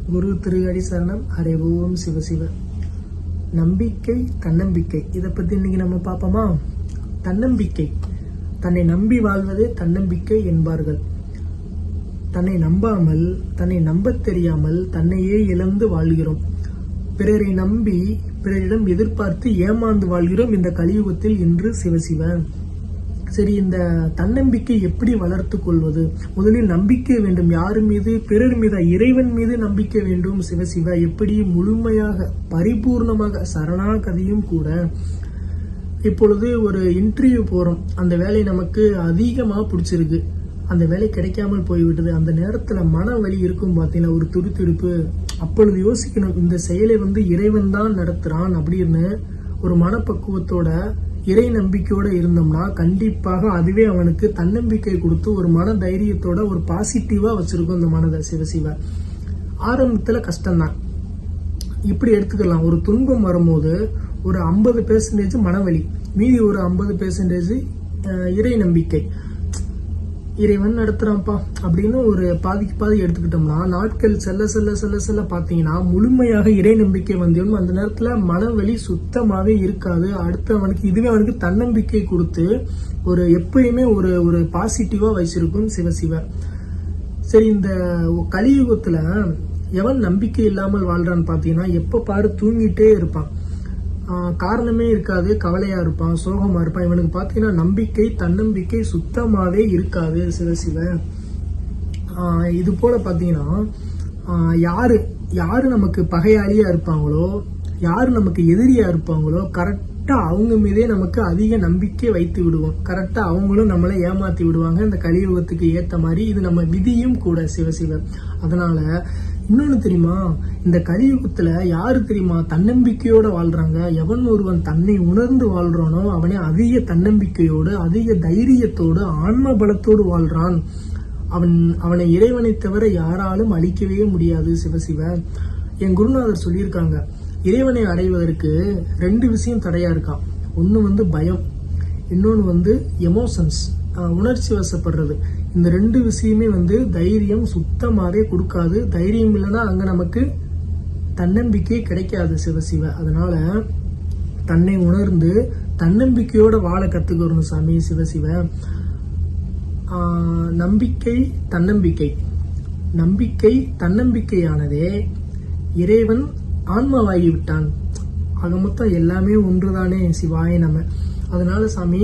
குரு திருஅடி சரணம். ஹரே ஓம் சிவசிவ. நம்பிக்கை, தன்னம்பிக்கை, இதை பத்தி இன்னைக்கு நம்ம பார்ப்போமா? தன்னம்பிக்கை, தன்னை நம்பி வாழ்வதே தன்னம்பிக்கை என்பார்கள். தன்னை நம்பாமல், தன்னை நம்ப தெரியாமல் தன்னையே இழந்து வாழ்கிறோம். பிறரை நம்பி பிறரிடம் எதிர்பார்த்து ஏமாந்து வாழ்கிறோம் இந்த கலியுகத்தில் இன்று. சிவசிவ. சரி, இந்த தன்னம்பிக்கை எப்படி வளர்த்து கொள்வது? முதலில் நம்பிக்கை வேண்டும். யாரு மீது? பிறர் மீது, இறைவன் மீது நம்பிக்கை வேண்டும். சிவசிவ. எப்படி? முழுமையாக, பரிபூர்ணமாக, சரணாகதியும் கூட. இப்பொழுது ஒரு இன்டர்வியூ போறோம், அந்த வேலை நமக்கு அதிகமா பிடிச்சிருக்கு, அந்த வேலை கிடைக்காமல் போய்விட்டது. அந்த நேரத்துல மன வலி இருக்கும் பார்த்தீங்கன்னா, ஒரு துடிதுடிப்பு. அப்பொழுது யோசிக்கணும், இந்த செயலை இறைவன் தான் நடத்துறான் அப்படின்னு ஒரு மனப்பக்குவத்தோட, இறை நம்பிக்கையோட இருந்தோம்னா கண்டிப்பாக அதுவே அவனுக்கு தன்னம்பிக்கை கொடுத்து ஒரு மன தைரியத்தோட ஒரு பாசிட்டிவா வச்சிருக்கும் இந்த மனதை. சிவசிவ. ஆரம்பத்துல கஷ்டம்தான், இப்படி எடுத்துக்கலாம். ஒரு துன்பம் வரும்போது ஒரு 50% மனவலி, மீதி ஒரு 50% இறை நம்பிக்கை. இறைவன் நடத்துறான்ப்பா அப்படின்னு ஒரு பாதிக்கு பாதி எடுத்துக்கிட்டோம்னா, நாட்கள் செல்ல செல்ல செல்ல செல்ல பாத்தீங்கன்னா முழுமையாக இறை நம்பிக்கை வந்துடும். அந்த நேரத்துல மனவலி சுத்தமாவே இருக்காது. அடுத்து அவனுக்கு இதுவே அவனுக்கு தன்னம்பிக்கை கொடுத்து ஒரு எப்பயுமே ஒரு ஒரு பாசிட்டிவா வச்சிருக்கும். சிவசிவ. சரி, இந்த கலியுகத்துல எவன் நம்பிக்கை இல்லாமல் வாழ்றான்னு பாத்தீங்கன்னா, எப்ப பாரு தூங்கிட்டே இருப்பான், காரணமே இருக்காது, கவலையா இருப்பான், சோகமா இருப்பான். இவனுக்கு பாத்தீங்கன்னா நம்பிக்கை, தன்னம்பிக்கை சுத்தமாவே இருக்காது. சிவசிவ. இது போல பாத்தீங்கன்னா, யாரு நமக்கு பகையாளியா இருப்பாங்களோ, யாரு நமக்கு எதிரியா இருப்பாங்களோ, கரெக்டா அவங்க மீதே நமக்கு அதிக நம்பிக்கை வைத்து விடுவோம். கரெக்டா அவங்களும் நம்மளை ஏமாத்தி விடுவாங்க இந்த கலியுகத்துக்கு ஏத்த மாதிரி. இது நம்ம விதியும் கூட. சிவசிவ. அதனால இன்னொன்னு தெரியுமா, இந்த கலியுகத்துல யாரு தெரியுமா தன்னம்பிக்கையோட வாழ்றாங்க? எவன் ஒருவன் தன்னை உணர்ந்து வாழ்றானோ அவனே அதிக தன்னம்பிக்கையோடு, அதிக தைரியத்தோடு, ஆன்ம பலத்தோடு வாழ்றான். அவனை இறைவனை தவிர யாராலும் அழிக்கவே முடியாது. சிவசிவ. என் குருநாதர் சொல்லியிருக்காங்க, இறைவனை அடைவதற்கு 2 விஷயம் தடையா இருக்கான். ஒண்ணு பயம், இன்னொன்னு எமோஷன்ஸ், உணர்ச்சி வசப்படுறது. இந்த 2 விஷயமே தைரியம் சுத்தமாவே கொடுக்காது. தைரியம் இல்லைன்னா அங்க நமக்கு தன்னம்பிக்கை கிடைக்காது. சிவசிவ. அதனால தன்னை உணர்ந்து தன்னம்பிக்கையோட வாழ கத்துக்கணும் சாமி. சிவசிவ. நம்பிக்கை, தன்னம்பிக்கை, நம்பிக்கை தன்னம்பிக்கையானதே இறைவன் ஆன்மாவாகி விட்டான். ஆக மொத்தம் எல்லாமே ஒன்றுதானே. சிவாய நம. அதனால சாமி,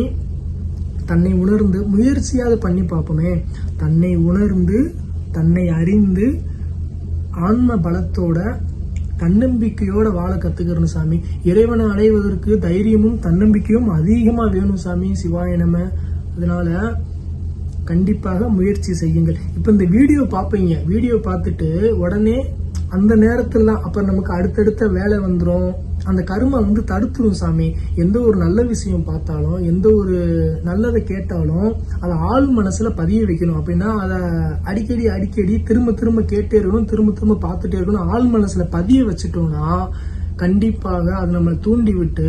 தன்னை உணர்ந்து முயற்சியாவது பண்ணி பார்ப்போமே. தன்னை உணர்ந்து, தன்னை அறிந்து, ஆன்ம பலத்தோட, தன்னம்பிக்கையோட வாழ கத்துக்கிறணும் சாமி. இறைவனை அடைவதற்கு தைரியமும் தன்னம்பிக்கையும் அதிகமா வேணும் சாமி. சிவாய நம. அதனால கண்டிப்பாக முயற்சி செய்யுங்கள். இப்ப இந்த வீடியோ பார்ப்பீங்க, வீடியோ பார்த்துட்டு உடனே அந்த நேரத்துல அப்ப நமக்கு அடுத்தடுத்த வேலை வந்துடும். அந்த கருமா தடுத்துரும் சாமி. எந்த ஒரு நல்ல விஷயம் பார்த்தாலும், எந்த ஒரு நல்லதை கேட்டாலும் அதை ஆள் மனசுல பதிய வைக்கணும். அப்படின்னா அதை அடிக்கடி அடிக்கடி திரும்ப திரும்ப கேட்டே இருக்கணும், திரும்ப திரும்ப பார்த்துட்டே இருக்கணும். ஆள் மனசுல பதிய வச்சுட்டோம்னா கண்டிப்பாக அது நம்மளை தூண்டி விட்டு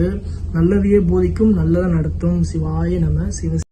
நல்லதையே போதிக்கும், நல்லதை நடத்தும். சிவாய நம. சிவ.